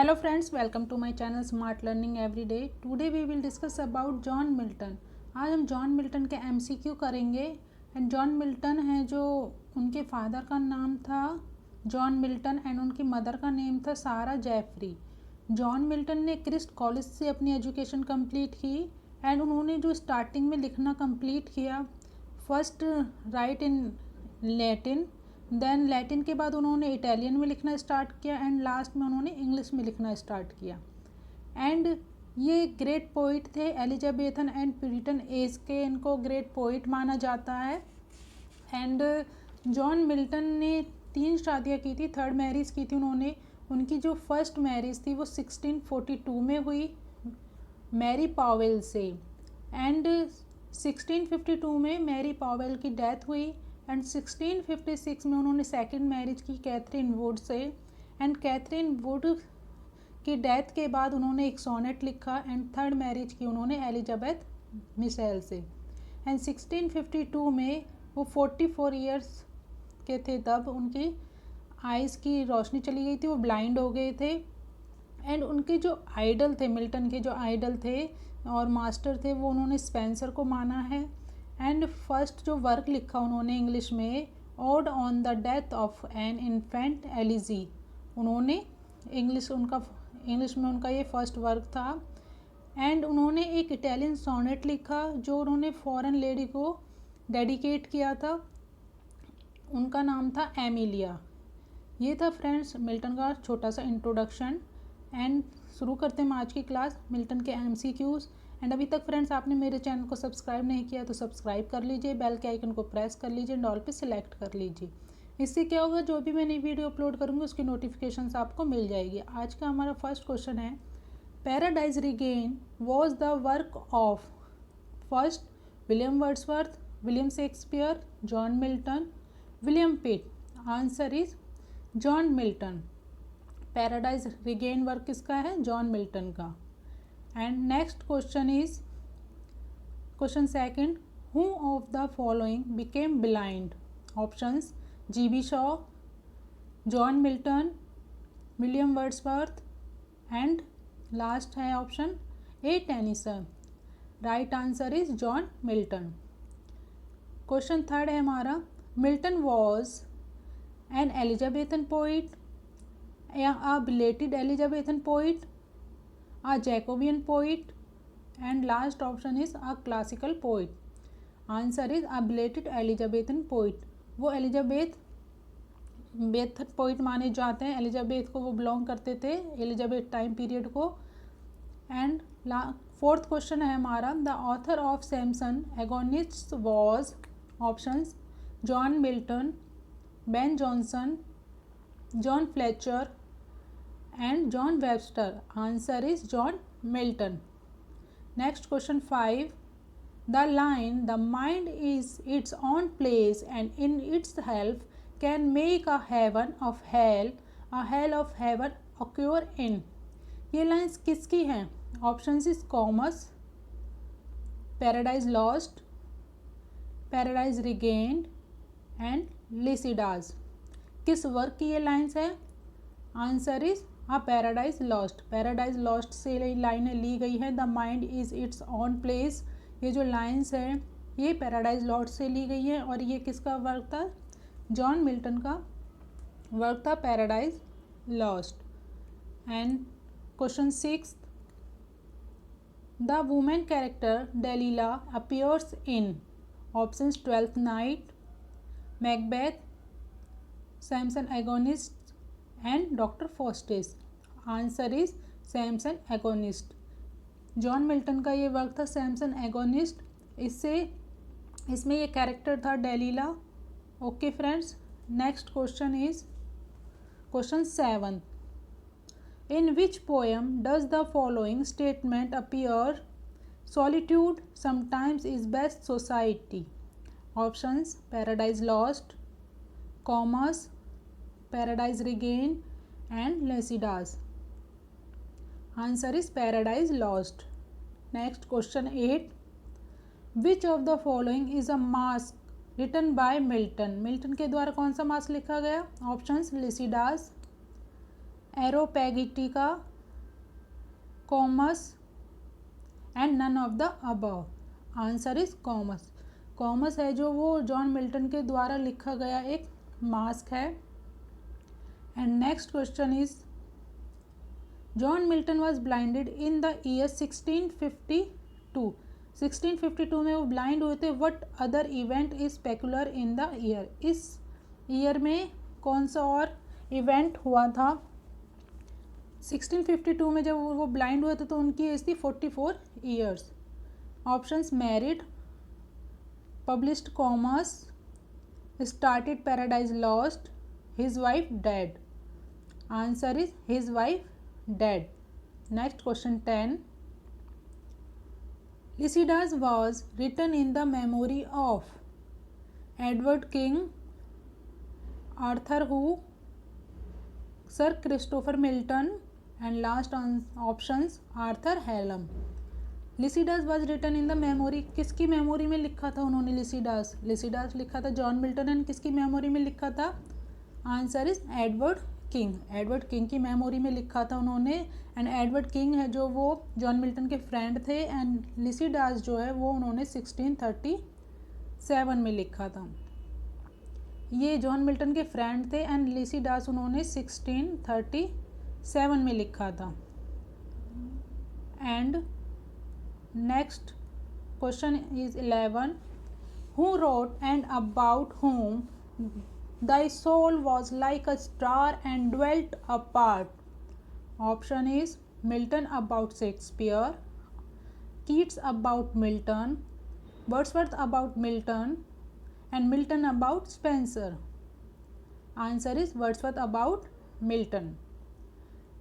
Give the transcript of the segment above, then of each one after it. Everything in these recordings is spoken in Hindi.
Hello friends, welcome to my channel Smart Learning Everyday. Today we will discuss about John Milton. आज हम जॉन मिल्टन के MCQ करेंगे. एंड जॉन मिल्टन है जो उनके फादर का नाम था जॉन मिल्टन एंड उनकी मदर का नेम था सारा जेफरी. जॉन मिल्टन ने क्रिस्ट कॉलेज से अपनी एजुकेशन कंप्लीट की एंड उन्होंने जो स्टार्टिंग में लिखना कंप्लीट किया, first write in Latin, then Latin के बाद उन्होंने इटालियन में लिखना स्टार्ट किया एंड लास्ट में उन्होंने इंग्लिश में लिखना स्टार्ट किया. एंड ये ग्रेट पोइट थे. एलिजाबेथन एंड प्यूरिटन एज के इनको ग्रेट पोइट माना जाता है. एंड जॉन मिल्टन ने 3 शादियाँ की थी, 3rd मैरिज की थी उन्होंने. उनकी जो फर्स्ट मैरिज थी वो 1642 में हुई मैरी पावेल से. एंड 1652 में मैरी पावेल की डेथ हुई एंड 1656 में उन्होंने सेकंड मैरिज की कैथरीन वुड से. एंड कैथरीन वुड की डेथ के बाद उन्होंने एक सोनेट लिखा एंड 3rd मैरिज की उन्होंने एलिजाबेथ मिशेल से. एंड 1652 में वो 44 ईयर्स के थे तब उनकी आइज़ की रोशनी चली गई थी, वो ब्लाइंड हो गए थे. एंड उनके जो आइडल थे, मिल्टन के जो आइडल थे और मास्टर थे, वो उन्होंने स्पेंसर को माना है. एंड फर्स्ट जो वर्क लिखा उन्होंने इंग्लिश में, odd on the death of an infant elegy, उन्होंने इंग्लिश में उनका ये फर्स्ट वर्क था. एंड उन्होंने एक इटालियन सोनेट लिखा जो उन्होंने फॉरेन लेडी को डेडिकेट किया था, उनका नाम था एमिलिया. ये था फ्रेंड्स मिल्टन का छोटा सा इंट्रोडक्शन. एंड शुरू करते हैं आज की क्लास, मिल्टन के MCQs. एंड अभी तक फ्रेंड्स आपने मेरे चैनल को सब्सक्राइब नहीं किया तो सब्सक्राइब कर लीजिए, बेल के आइकन को प्रेस कर लीजिए एंड ऑल पे सिलेक्ट कर लीजिए. इससे क्या होगा, जो भी मैं नई वीडियो अपलोड करूँगी उसकी नोटिफिकेशंस आपको मिल जाएगी. आज का हमारा फर्स्ट क्वेश्चन है, Paradise Regain was the work of first William Wordsworth, William Shakespeare, John Milton, William Pitt. Answer is John Milton. Paradise Regain work किसका है? जॉन मिल्टन का. And next question is question second, who of the following became blind? Options GB Shaw, John Milton, William Wordsworth and last है option A Tennyson. Right answer is John Milton. Question third है हमारा, Milton was an Elizabethan poet, a belated Elizabethan poet, a Jacobean poet and last option is a classical poet. Answer is a belated Elizabethan poet. वो एलिजाबेथ पोइट माने जाते हैं. एलिजाबेथ को वो बिलोंग करते थे, एलिजाबेथ टाइम पीरियड को. एंड फोर्थ क्वेश्चन है हमारा, the author of Samson agonist was options John Milton, Ben Jonson, John Fletcher and John Webster. Answer is John Milton. Next question 5. The line, the mind is its own place and in its help can make a heaven of hell, a hell of heaven occur in. ये लाइन्स किसकी हैं? Options is commerce, paradise Lost, Paradise Regained and Lycidas. किस वर्क की ये लाइन्स है? Answer is Paradise Lost. Paradise lost से लाइनें ली गई हैं. The mind is it's on place, ये जो लाइन्स हैं ये पैराडाइज लॉस्ट से ली गई हैं और ये किसका वर्क था? जॉन मिल्टन का वर्क था Paradise Lost. And question 6, the women character Delilah appears in options Twelfth Night, Macbeth, Samson Agonistes and Doctor Faustus. Answer is Samson Agonistes. John Milton का ये वर्क था सैमसन एगोनिस्ट. इसमें ये कैरेक्टर था Delilah. Okay friends, next question is question 7. In which poem does the following statement appear? Solitude sometimes is best society. Options Paradise Lost, Comus, Paradise Regain and Lycidas. Answer is Paradise Lost. Next question 8. Which of the following is a masque written by Milton? Milton के द्वारा कौन सा मास्क लिखा गया? Options Lycidas, Areopagitica, Comus and none of the above. Answer is commerce. Commerce है जो वो जॉन मिल्टन के द्वारा लिखा गया एक मास्क है। And next question is John Milton was blinded in the year 1652। 1652 में वो ब्लाइंड हुए थे। What other event is peculiar in the year. इस ईयर में कौन सा और इवेंट हुआ था। 1652 में जब वो ब्लाइंड हुए थे तो उनकी एज थी 44 years. Options married, published Comus, started Paradise Lost, his wife dead. Answer is his wife dead. Next question 10। Lycidas was written in the memory of Edward King, Arthur Hugh, sir Christopher Milton and last options Arthur Hallam. Lycidas was written in the memory, किसकी मेमोरी में लिखा था उन्होंने लिसिडास। लिसिडास लिखा था जॉन मिल्टन एंड किसकी मेमोरी में लिखा था। Answer is Edward king. Edward king की मेमोरी में लिखा था उन्होंने। एंड एडवर्ड किंग है जो वो जॉन मिल्टन के फ्रेंड थे। एंड लिसिडास जो है वो उन्होंने 1637 में लिखा था। ये जॉन मिल्टन के फ्रेंड थे एंड लिसिडास उन्होंने 1637 में लिखा था। And next question is 11। Who wrote and about whom thy soul was like a star and dwelt apart। Option is Milton about Shakespeare, Keats about Milton, Wordsworth about Milton, and Milton about Spenser। Answer is Wordsworth about Milton।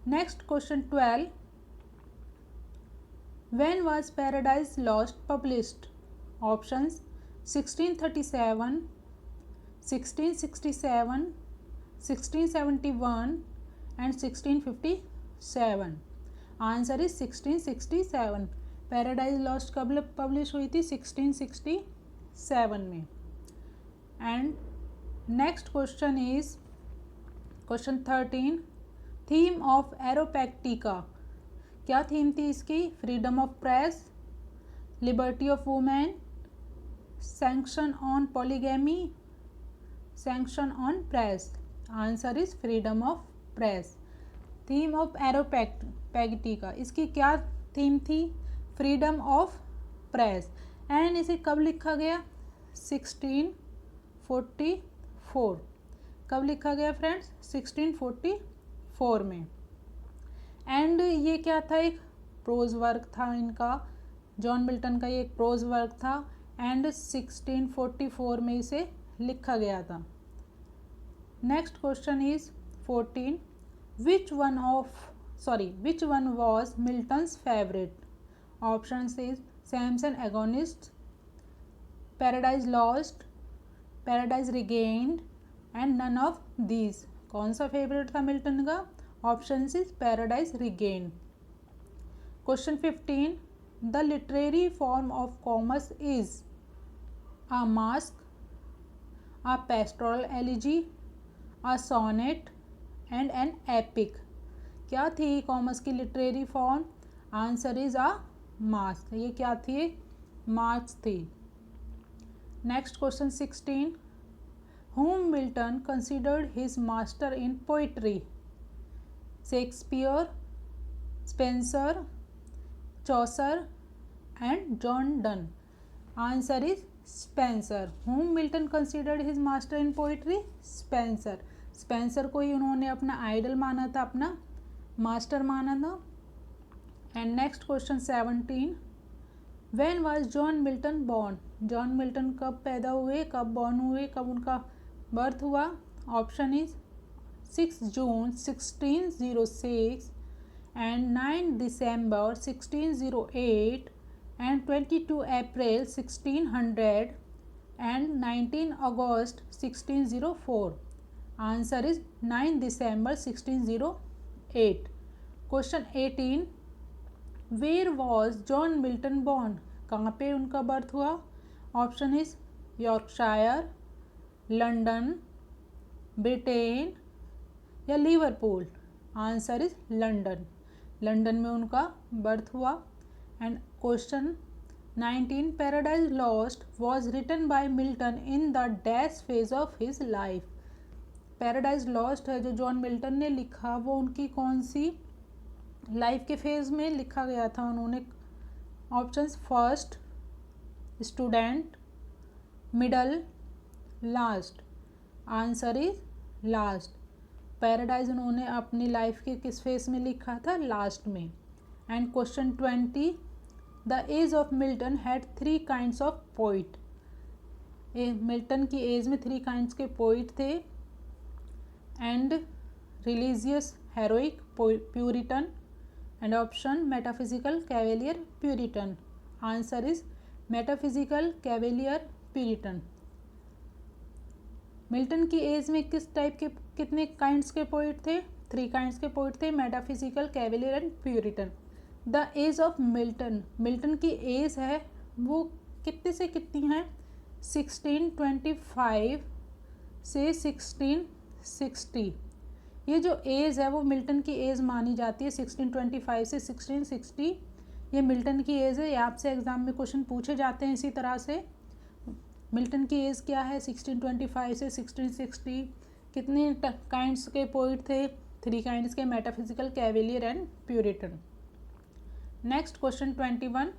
Next question 12। When was Paradise Lost published? Options 1637, 1667, 1671 and 1657। Answer is 1667। Paradise Lost कब पब्लिश हुई थी 1667 में। And next question is question 13। Theme of Areopagitica, क्या थीम थी इसकी। Freedom of press, liberty of women, sanction on polygamy, sanction on press. Answer is freedom of press. Theme of Areopagitica, इसकी क्या थीम थी। Freedom of press. एंड इसे कब लिखा गया 1644। कब लिखा गया फ्रेंड्स 1644 में। एंड ये क्या था, एक प्रोज वर्क था इनका, जॉन मिल्टन का ये एक प्रोज वर्क था। एंड 1644 में इसे लिखा गया था। Next question is 14। Which one was Milton's favourite. Options is Samson Agonistes, Paradise Lost, Paradise Regained and none of these. कौन सा फेवरेट था मिल्टन का। Option is Paradise Regained. Question 15। The literary form of Comus is a masque, a pastoral elegy, a sonnet and an epic। क्या थी कॉमर्स की literary form. Answer is a mask. ये क्या थी, मार्क्स थी। Next question 16। whom Milton considered his master in poetry। Shakespeare, Spencer, Chaucer and John Donne. Answer is Spencer. whom Milton considered his master in poetry. Spencer. Spencer को ही उन्होंने अपना आइडल माना था, अपना मास्टर माना था। And next question 17। When was John Milton born. John Milton कब पैदा हुए, कब बॉर्न हुए, कब उनका बर्थ हुआ। Option is 6 June 1606 and 9 December 1608 and 22 April 1600 and 19 August 1604। Answer is 9 December 1608। Question 18। Where was John Milton born? कहाँ पे उनका बर्थ हुआ। Option is Yorkshire, London, Britain या Liverpool. Answer is London. London में उनका बर्थ हुआ। And question 19, Paradise Lost was written by Milton in the dash phase of his life. Paradise Lost है जो जॉन मिल्टन ने लिखा, वो उनकी कौन सी लाइफ के फेज में लिखा गया था उन्होंने? Options first, student, middle, last. Answer is last. Paradise उन्होंने अपनी लाइफ के किस फेज में लिखा था? लास्ट में। And question 20, the age of Milton had 3 kinds of poet. Milton की एज में 3 काइंड्स के पोइट थे। And religious, heroic, Puritan. And option metaphysical, Cavalier, Puritan. Answer is metaphysical, Cavalier, Puritan. Milton की एज में किस टाइप के कितने काइंड्स के पोइट थे? 3 काइंड्स के पोइट थे, metaphysical, Cavalier and Puritan. The age of Milton, Milton की एज है वो कितने से कितनी है? 1625 से 1660। ये जो एज है वो मिल्टन की एज मानी जाती है, 1625 से 1660 ये मिल्टन की एज है। ये आपसे एग्जाम में क्वेश्चन पूछे जाते हैं इसी तरह से। मिल्टन की एज क्या है? 1625 से 1660। कितने काइंड्स के पोइट थे? 3 काइंड्स के, metaphysical, Cavalier and Puritan. Next question 21,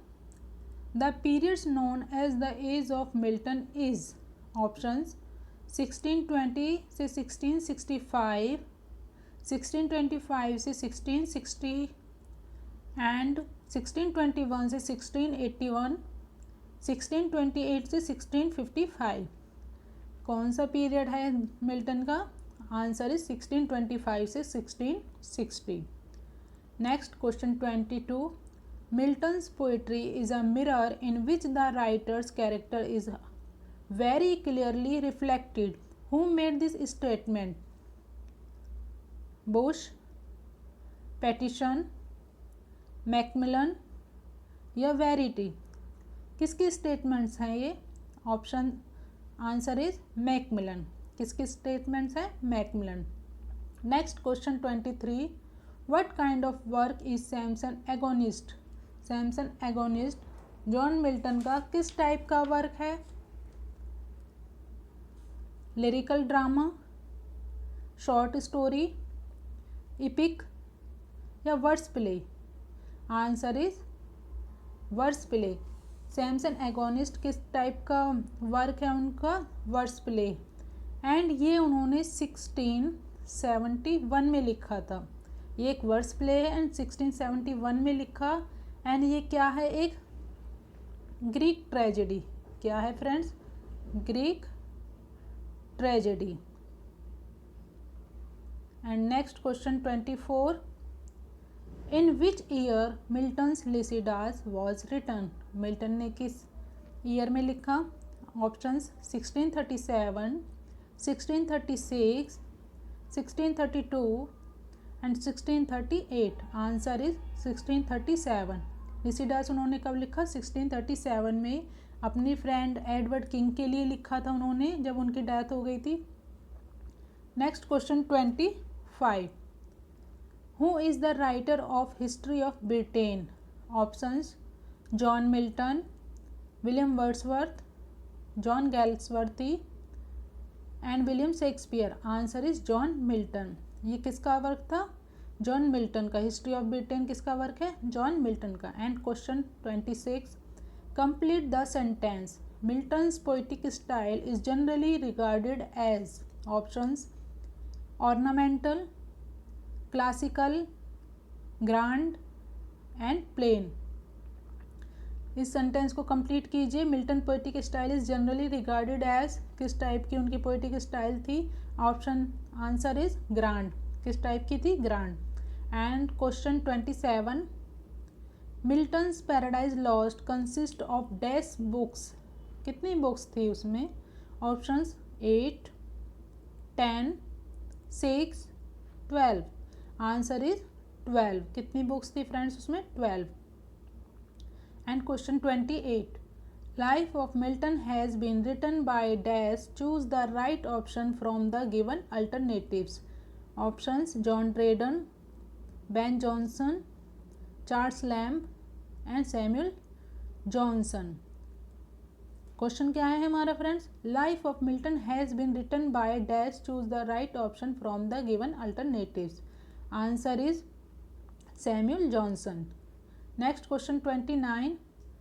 the periods known as the age of Milton is. Options 1620 से 1665, 1625 से 1660 एंड 1621 से 1681, 1628 से 1655। कौन सा पीरियड है मिल्टन का? आंसर इज 1625 से 1660। Next question 22, Milton's poetry is a mirror in which the writers character is very clearly reflected. Who made this statement? Bush, Pattinson, Macmillan या वेरिटी? किसकी स्टेटमेंट्स हैं ये? Option answer is Macmillan. किसकी स्टेटमेंट्स हैं? Macmillan. Next question 23, what kind of work is Samson agonist. Samson Agonistes John Milton का किस टाइप का वर्क है? Lyrical drama, short story, EPIC या words play? Answer is words play. Samson agonist किस टाइप का वर्क है उनका? Words play. एंड ये उन्होंने 1671 में लिखा था। ये एक वर्ड्स प्ले है एंड 1671 में लिखा। एंड ये क्या है? एक ग्रीक ट्रेजेडी। क्या है friends? Greek tragedy. And next question 24, in which year Milton's Lycidas was written. Milton ने किस ईयर में लिखा? Options 1637, 1636, 1632 and 1638। Answer is 1637। Lycidas उन्होंने कब लिखा? 1637 में अपनी फ्रेंड एडवर्ड किंग के लिए लिखा था उन्होंने, जब उनकी डेथ हो गई थी। Next question 25, who is the writer of history of Britain. Options John Milton, William Wordsworth, John Galsworthy and William Shakespeare. Answer is John Milton. ये किसका वर्क था? जॉन मिल्टन का। हिस्ट्री ऑफ ब्रिटेन किसका वर्क है? जॉन मिल्टन का। And question 26, complete the sentence, Milton's poetic style is generally regarded as. Options ornamental, classical, grand and plain. इस सेंटेंस को कंप्लीट कीजिए। Milton poetic style is generally regarded as, किस टाइप की उनकी पोइटिक स्टाइल थी? Option answer is grand. किस टाइप की थी? Grand. And question 27, Milton's Paradise Lost consist of dash books. कितनी बुक्स थी उसमें? ऑप्शंस 8, 10, 6, 12। Answer is 12। कितनी बुक्स थी फ्रेंड्स उसमें? 12। And question 28, life of Milton has been written by dash, choose the right option from the given alternatives. Options John Dryden, Ben Jonson, Charles Lamb and Samuel Johnson. Question क्या है हमारा friends, life of Milton has been written by dash, choose the right option from the given alternatives. Answer is Samuel Johnson. Next question 29,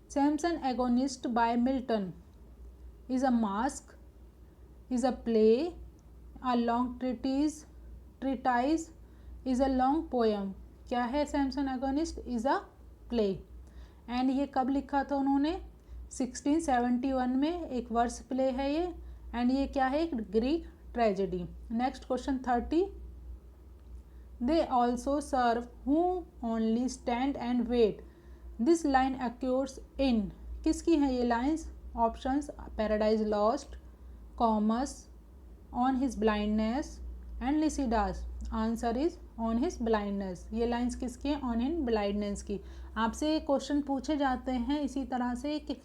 Samson Agonistes by Milton is a masque, is a play, a long treatise, is a long poem। क्या है Samson agonist? Is a play. And ये कब लिखा था उन्होंने? 1671 में। एक वर्स प्ले है ये, एंड ये क्या है? एक Greek tragedy. Next question 30, they also serve who only stand and wait, this line occurs in, किसकी है ये lines? Options Paradise Lost, Comus, on his blindness and Lycidas. Answer is on his blindness. ये लाइंस किसकी हैं? ऑन हिज ब्लाइंडनेस की। आपसे क्वेश्चन पूछे जाते हैं इसी तरह से कि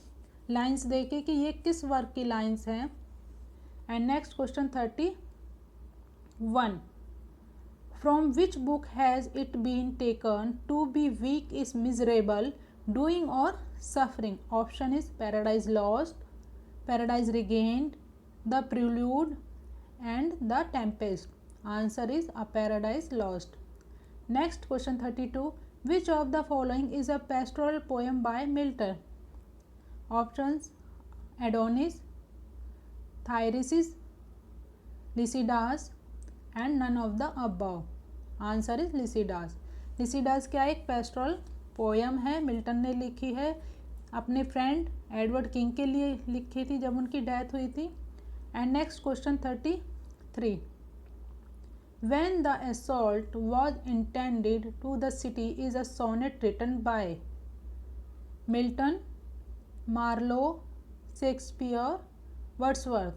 लाइंस देके कि ये किस वर्क की लाइंस हैं। And next question 31, from which book has it been taken to be weak is miserable, doing और suffering. Option is Paradise Lost, Paradise Regained, the prelude and the tempest। answer is a paradise lost। next question 32, which of the following is a pastoral poem by Milton? options Adonis, Thyrsis, Lycidas and none of the above। answer is Lycidas। Lycidas क्या एक पेस्ट्रल पोयम है, मिल्टन ने लिखी है, अपने फ्रेंड एडवर्ड किंग के लिए लिखी थी जब उनकी डेथ हुई थी। And next question 33, when the assault was intended to the city is a sonnet written by Milton, Marlowe, Shakespeare, Wordsworth।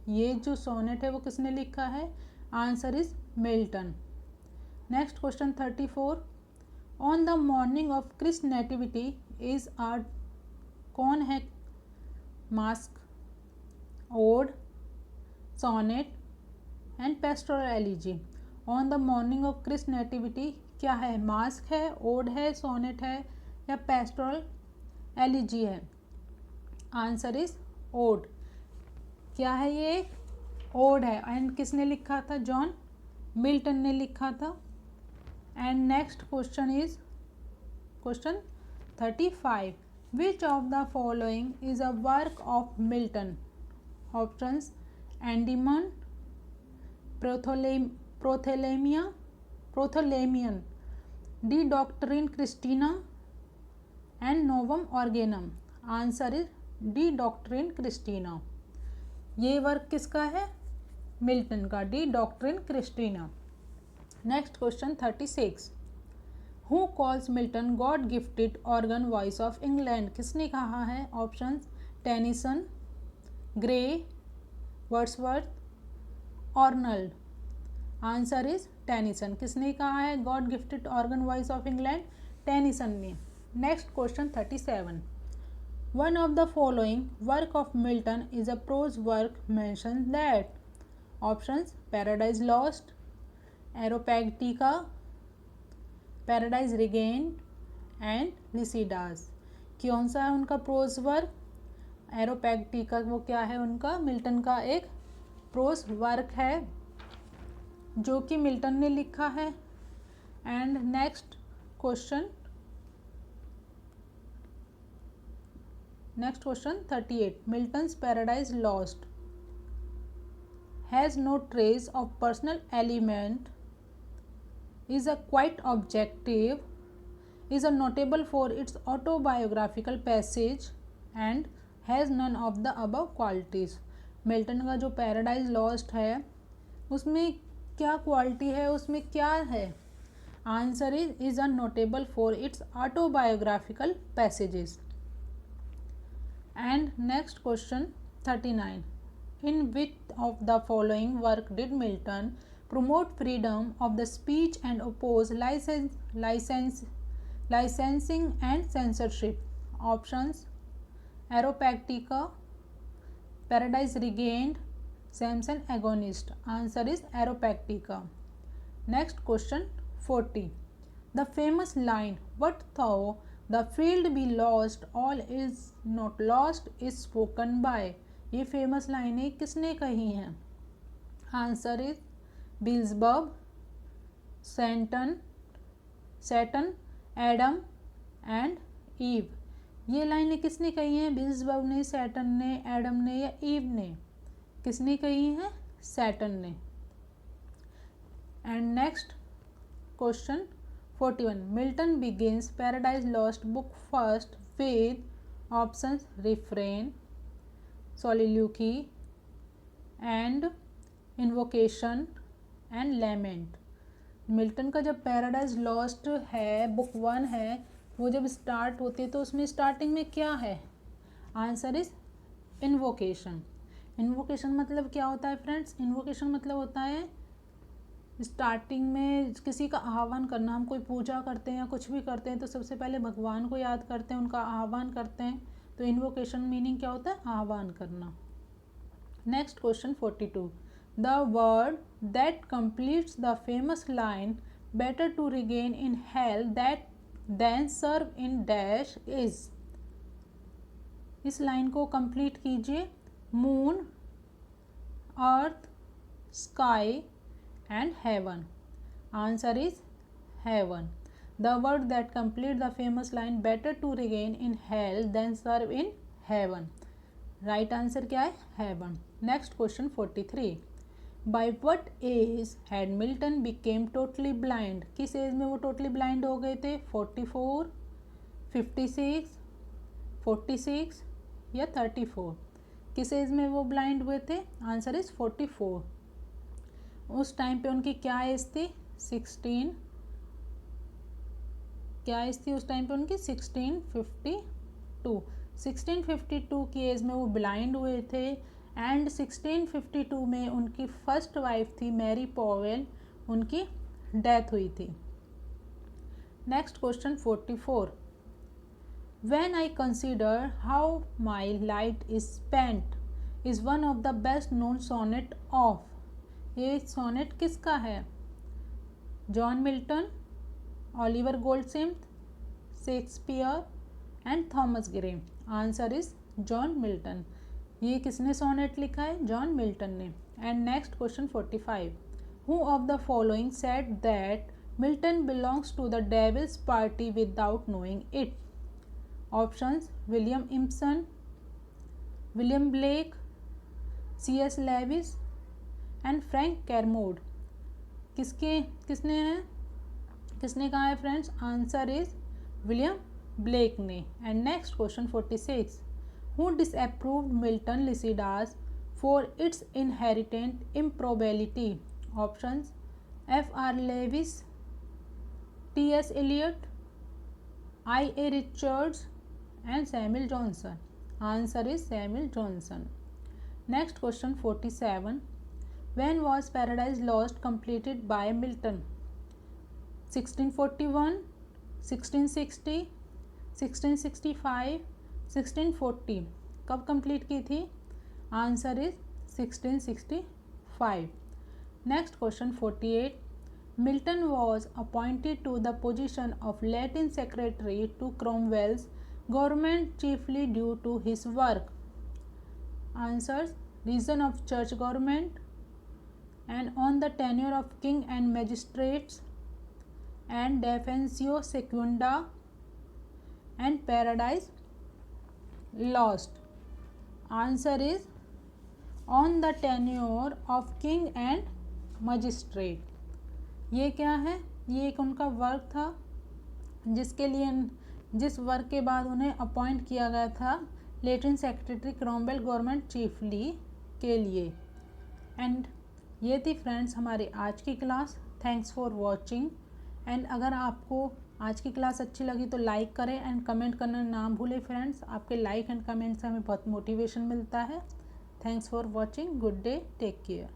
ये जो सोनेट है वो किसने लिखा है? Answer is Milton. Next question 34, on the morning of Christ nativity is a, कौन है? Masque, ode, sonnet and pastoral elegy. On the morning of Christ nativity क्या है? मास्क है, ओड है, सोनेट है या पेस्टोरल एलिजी है? Answer is ode. क्या है ये? ओड है। एंड किसने लिखा था? जॉन मिल्टन ने लिखा था। And next question is question 35, which of the following is a work of Milton? Options Endymion, Prothalamion, De Doctrina Christiana and Novum Organum. Answer is De Doctrina Christiana. ये वर्क किसका है? मिल्टन का, De Doctrina Christiana. Next question 36, who calls Milton God gifted organ voice of England? किसने कहा है? Options Tennyson, Gray, Wordsworth, Arnold. Answer is Tennyson. किसने कहा है God gifted organ voice of England? Tennyson ने। Next question 37, one of the following work of Milton is a prose work mention that. Options Paradise Lost, Areopagitica, Paradise Regained and Lycidas. कौन सा है उनका प्रोज वर्क? एरोपैगटिका। वो क्या है उनका? मिल्टन का एक प्रोज वर्क है जो कि मिल्टन ने लिखा है। And next question 38, Milton's Paradise Lost has no trace of personal element, is a quite objective, is a notable for its autobiographical passage and has none of the above qualities। Milton का जो पैराडाइज लॉस्ट है उसमें क्या क्वालिटी है, उसमें क्या है? Answer is a notable for its autobiographical passages. And next question 39, in which of the following work did Milton promote freedom of the speech and oppose licensing and censorship? Options Aeropactica, Paradise Regained, Samson Agonist। Answer is Aeropactica। Next question 40, the famous line what though the field be lost all is not lost is spoken by, ये फेमस लाइनें किसने कही हैं? Answer is Beelzebub, Satan, Adam and Eve. ये लाइनें किसने कही हैं? बील्सबर्ग ने, सैटन ने, एडम ने या ईव ने? किसने कही हैं? सैटन ने। And next question 41, Milton begins Paradise Lost book first with options refrain, soliloquy and invocation and lament. Milton का जब पैराडाइज लॉस्ट है, बुक 1 है, वो जब स्टार्ट होती है तो उसमें स्टार्टिंग में क्या है? Answer is invocation. इन्वोकेशन मतलब क्या होता है फ्रेंड्स? इन्वोकेशन मतलब होता है स्टार्टिंग में किसी का आह्वान करना। हम कोई पूजा करते हैं या कुछ भी करते हैं तो सबसे पहले भगवान को याद करते हैं, उनका आह्वान करते हैं। तो इन्वोकेशन मीनिंग क्या होता है? आह्वान करना। Next question 42, the word that completes the famous line better to reign in hell that than serve in dash is. इस लाइन को कंप्लीट कीजिए। Moon, earth, sky and heaven. Answer is heaven. The word that complete the famous line better to regain in hell than serve in heaven. Right answer क्या है? heaven. Next question 43. By what age had Milton became totally blind? किस एज में वो totally blind हो गए थे? 44, 56, 46 या 34? किस एज में वो ब्लाइंड हुए थे? Answer is 44। उस टाइम पे उनकी क्या एज थी? 16। क्या एज थी उस टाइम पे उनकी? 1652। 1652 की एज में वो ब्लाइंड हुए थे एंड 1652 में उनकी फर्स्ट वाइफ थी मैरी पॉवेल, उनकी डेथ हुई थी। Next question 44, when I consider how my light is spent is one of the best known sonnet of. ये सोनेट किसका है? John Milton, Oliver Goldsmith, Shakespeare and Thomas Gray. Answer is John Milton. ये किसने सोनेट लिखा है? जॉन मिल्टन ने। And next question 45, who of the following said that Milton belongs to the devils party without knowing it? Options William Empson, William Blake, C.S. Lewis and Frank Kermode. किसने कहा है friends? Answer is William Blake ने। And next question 46, who disapproved Milton Lycidas for its inherent improbability? Options F.R. Leavis, T.S. Eliot, I.A. Richards and Samuel Johnson. Answer is Samuel Johnson. Next question 47, when was Paradise Lost completed by Milton? 1641, 1660, 1665, 1640? कब कंप्लीट की थी? Answer is 1665। Next question 48, Milton was appointed to the position of Latin secretary to Cromwell's government chiefly due to his work. Answers, reason of church government and on the tenure of king and magistrates and defensio secunda and Paradise Lost. Answer is on the tenure of king and magistrate. ये क्या है? ये एक उनका वर्क था जिस वर्क के बाद उन्हें अपॉइंट किया गया था Latin secretary Cromwell government chiefly के लिए। एंड ये थी फ्रेंड्स हमारी आज की class. Thanks for watching. And अगर आपको आज की क्लास अच्छी लगी तो लाइक करें एंड कमेंट करना ना भूलें फ्रेंड्स। आपके लाइक एंड कमेंट से हमें बहुत मोटिवेशन मिलता है। Thanks for watching. Good day, take care.